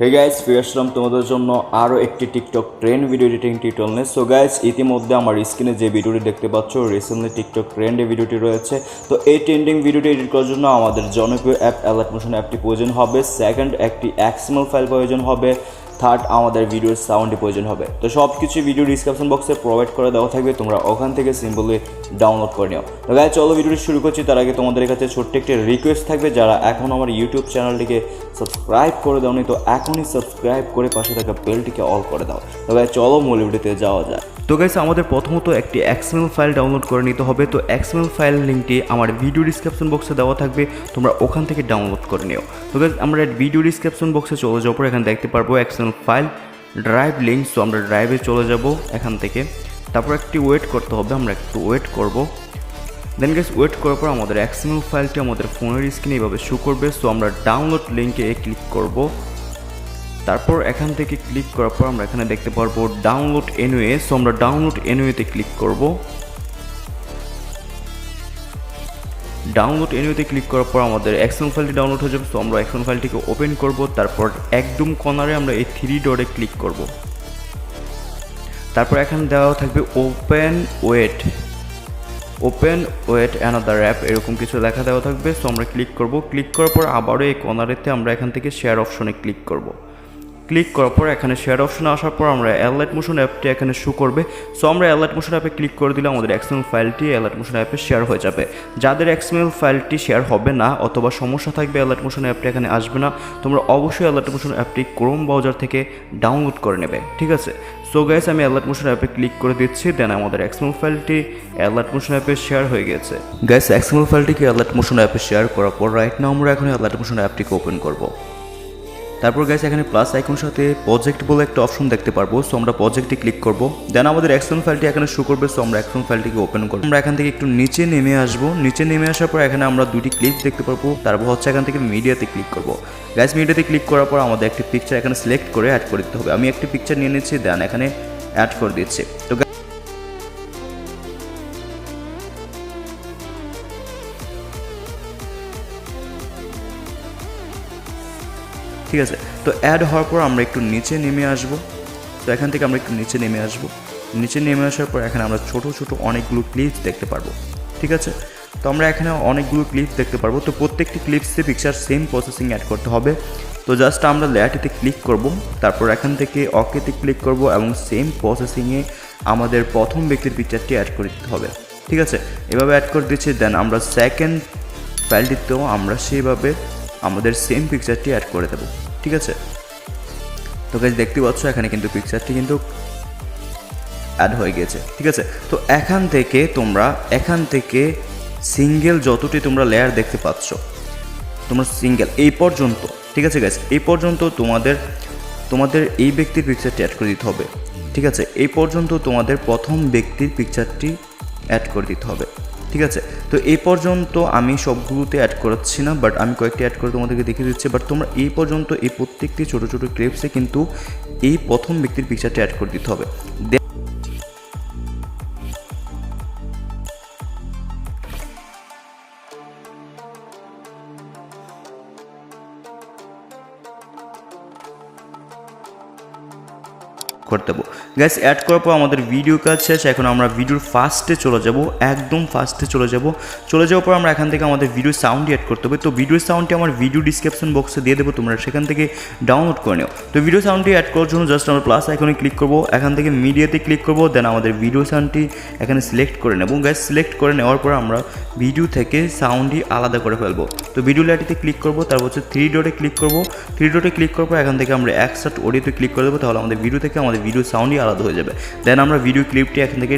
Hey guys, ফিরে আসলাম তোমাদের জন্য আরও একটি TikTok trend video editing tutorial নিয়ে। সো গাইস, ইতিমধ্যে আমার স্ক্রিনে যে ভিডিওটি দেখতে পাচ্ছ, রিসেন্টলি টিকটক ট্রেন্ডে ভিডিওটি রয়েছে। তো এই ট্রেন্ডিং ভিডিওটি এডিট করার জন্য আমাদের জনপ্রিয় অ্যাপ alight অ্যাপটি প্রয়োজন হবে। সেকেন্ড, একটি XML ফাইল প্রয়োজন হবে। থার্ড, আমাদের ভিডিওর সাউন্ডে প্রয়োজন হবে। তো সব কিছু ভিডিও ডিসক্রিপশন বক্সে প্রোভাইড করে দেওয়া থাকবে, তোমরা ওখান থেকে সিম্পলি ডাউনলোড করে নিও। তো গাইস, চলো ভিডিওটি শুরু করছি। তার আগে তোমাদের কাছে ছোট্ট একটি রিকোয়েস্ট থাকবে, যারা এখন আমার ইউটিউব চ্যানেলটিকে সাবস্ক্রাইব করে দাওনি, তো এখনই সাবস্ক্রাইব করে পাশে থাকা বেলটিকে অল করে দাও। তো গাইস, চলো মূল ভিডিওতে যাওয়া যায়। তো গাইস, আমাদের প্রথমত একটি XML ফাইল ডাউনলোড করে নিতে হবে। তো XML ফাইল লিঙ্কটি আমার ভিডিও ডিসক্রিপশন বক্সে দেওয়া থাকবে, তোমরা ওখান থেকে ডাউনলোড করে নিও। তো গাইস, আমরা ভিডিও ডিসক্রিপশন বক্সে চলে যাওয়ার পর এখানে দেখতে পারবো XML file drive link. So আমরা ড্রাইভে চলে যাব এখান থেকে। তারপর একটি ওয়েট করতে হবে, আমরা একটু ওয়েট করব। দেন গাইস, ওয়েট করার পর আমাদের XML ফাইলটি আমাদের ফোনের স্ক্রিনে এইভাবে শো করবে। সো আমরা ডাউনলোড লিঙ্কে ক্লিক করব। তারপর এখান থেকে ক্লিক করার পর আমরা এখানে দেখতে পারবো ডাউনলোড এনওয়ে। সো আমরা ডাউনলোড এনওয়েতে ক্লিক করব। ডাউনলোড এনওয়েতে ক্লিক করার পর আমাদের XML ফাইলটি ডাউনলোড হয়ে যাবে। সো আমরা XML ফাইলটিকে ওপেন করব। তারপর একদম কর্নারে আমরা এই 3 ডটে ক্লিক করব। তারপর এখানে দেওয়া থাকবে ওপেন ওয়েট অ্যানাদার অ্যাপ, এরকম কিছু লেখা দেওয়া থাকবে। সো আমরা ক্লিক করব। ক্লিক করার পর আবারও এই কর্নারেতে আমরা এখান থেকে শেয়ার অপশনে ক্লিক করব। ক্লিক করার পর এখানে শেয়ার অপশনে আসার পর আমরা alight অ্যাপটি এখানে শো করবে। সো আমরা alight অ্যাপে ক্লিক করে দিলে আমাদের XML ফাইলটি alight অ্যাপে শেয়ার হয়ে যাবে। যাদের XML ফাইলটি শেয়ার হবে না অথবা সমস্যা থাকবে, alight অ্যাপটি এখানে আসবে না, তোমরা অবশ্যই alight অ্যাপটি ক্রোম ব্রাউজার থেকে ডাউনলোড করে নেবে, ঠিক আছে? সো গাইস, আমি alight অ্যাপে ক্লিক করে দিচ্ছি। দেন আমাদের XML ফাইলটি alight অ্যাপে শেয়ার হয়ে গেছে। গাইস, XML ফাইলটিকে alight অ্যাপে শেয়ার করার পর রাইট নাও আমরা এখন alight অ্যাপটিকে ওপেন করব। তারপর গাইস, এখানে প্লাস আইকন সাথে প্রজেক্ট বলে একটা অপশন দেখতে পারবো। সো আমরা প্রজেক্টে ক্লিক করব। দেন আমাদের XML ফাইলটি এখানে শো করবে। সো আমরা XML ফাইলটিকে ওপেন করব। আমরা এখান থেকে একটু নিচে নেমে আসবো। নিচে নেমে আসার পর এখানে আমরা দুটি ক্লিপ দেখতে পারবো। তারপর হচ্ছে এখান থেকে মিডিয়াতে ক্লিক করব। গাইস, মিডিয়াতে ক্লিক করার পর আমাদের একটি পিকচার এখানে সিলেক্ট করে অ্যাড করে দিতে হবে। আমি একটি পিকচার নিয়ে নিচ্ছি, দেন এখানে অ্যাড করে দিচ্ছি। তো ঠিক আছে, তো অ্যাড হওয়ার পর আমরা একটু নিচে নেমে আসব। তো এখান থেকে আমরা একটু নিচে নেমে আসব। নিচে নেমে আসার পর এখানে আমরা ছোট ছোট অনেকগুলো ক্লিপস দেখতে পারবো, ঠিক আছে? তো আমরা এখানে অনেকগুলো ক্লিপস দেখতে পারবো। তো প্রত্যেকটি ক্লিপসে পিকচার সেম প্রসেসিং অ্যাড করতে হবে। তো জাস্ট আমরা লেয়ারটিতে ক্লিক করব। তারপর এখান থেকে ওকেতে ক্লিক করব এবং সেম প্রসেসিংয়ে আমাদের প্রথম ব্যক্তির পিকচারটি অ্যাড করে দিতে হবে, ঠিক আছে? এভাবে অ্যাড করে দিচ্ছি। দেন আমরা সেকেন্ড ফাইলটিতেও আমরা সেইভাবে আমাদের সেম পিকচারটি অ্যাড করে দেবো, ঠিক আছে? তো গাইস, দেখতে পাচ্ছ এখানে কিন্তু পিকচারটি কিন্তু অ্যাড হয়ে গেছে, ঠিক আছে? তো এখান থেকে সিঙ্গেল যতটি তোমরা লেয়ার দেখতে পাচ্ছ, তোমরা সিঙ্গেল এই পর্যন্ত, ঠিক আছে গাইস? এই পর্যন্ত তোমাদের এই ব্যক্তির পিকচারটি অ্যাড করে দিতে হবে, ঠিক আছে? এই পর্যন্ত তোমাদের প্রথম ব্যক্তির পিকচারটি অ্যাড করে দিতে হবে, ঠিক আছে? তো এই পর্যন্ত আমি সবগুলোতে অ্যাড করাচ্ছি না, বাট আমি কয়েকটি অ্যাড করে তোমাদেরকে দেখিয়ে দিচ্ছি। বাট তোমরা এই পর্যন্ত এই প্রত্যেকটি ছোটো ছোটো ক্লিপসে কিন্তু এই প্রথম ব্যক্তির পিকচারটি অ্যাড করে দিতে হবে। করে দেবো। গাইস, অ্যাড করার পর আমাদের ভিডিও কাজ শেষ। এখন আমরা ভিডিওর ফার্স্টে চলে যাব, একদম ফার্স্টে চলে যাওয়ার পর আমরা এখান থেকে আমাদের ভিডিও সাউন্ডটি অ্যাড করতে হবে। তো ভিডিও সাউন্ডটি আমার ভিডিও ডিসক্রিপশন বক্সে দিয়ে দেবো, তোমরা সেখান থেকে ডাউনলোড করে নিও। তো ভিডিও সাউন্ডটি অ্যাড করার জন্য জাস্ট আমরা প্লাস আইকনে ক্লিক করব, এখান থেকে মিডিয়াতে ক্লিক করব। দেন আমাদের ভিডিও সাউন্ডটি এখানে সিলেক্ট করে নেব। গাইস, সিলেক্ট করে নেওয়ার পর আমরা ভিডিও থেকে সাউন্ডটি আলাদা করে ফেলবো। তো ভিডিও লেয়ারটিতে ক্লিক করব, তারপর হচ্ছে 3 ডটে ক্লিক করব। 3 ডটে ক্লিক করার পর এখান থেকে আমরা এক্সট্রাক্ট অডিওতে ক্লিক করে দেবো, তাহলে আমাদের ভিডিও থেকে আমাদের ভিডিও সাউন্ডই আলাদা হয়ে যাবে। দেন আমরা ভিডিও ক্লিপটি এখান থেকে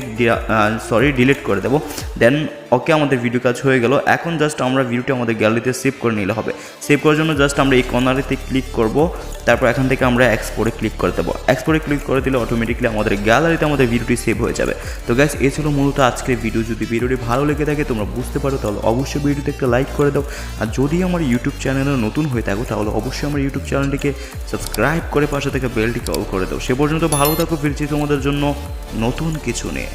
ডিলিট করে দেবো। দেন ওকে, আমাদের ভিডিও কাজ হয়ে গেল। এখন জাস্ট আমরা ভিডিওটি আমাদের গ্যালারিতে সেভ করে নিলে হবে। সেভ করার জন্য জাস্ট আমরা এই কর্নারেতে ক্লিক করব। তারপর এখান থেকে আমরা এক্সপোর্টে ক্লিক করে দেবো। এক্সপোর্টে ক্লিক করে দিলে অটোমেটিকলি আমাদের গ্যালারিতে আমাদের ভিডিওটি সেভ হয়ে যাবে। তো গাইস, এই ছিল মূলত আজকের ভিডিও। যদি ভিডিওটি ভালো লেগে থাকে, তোমরা বুঝতে পারো, তাহলে অবশ্যই ভিডিওতে একটা লাইক করে দাও। আর যদি আমার ইউটিউব চ্যানেলে নতুন হয়ে থাকো, তাহলে অবশ্যই আমার ইউটিউব চ্যানেলটিকে সাবস্ক্রাইব করে পাশে থেকে বেলটিকে অল করে দাও। সে পর্যন্ত ভালো থাকো, ফিরছি তোমাদের জন্য নতুন কিছু নিয়ে।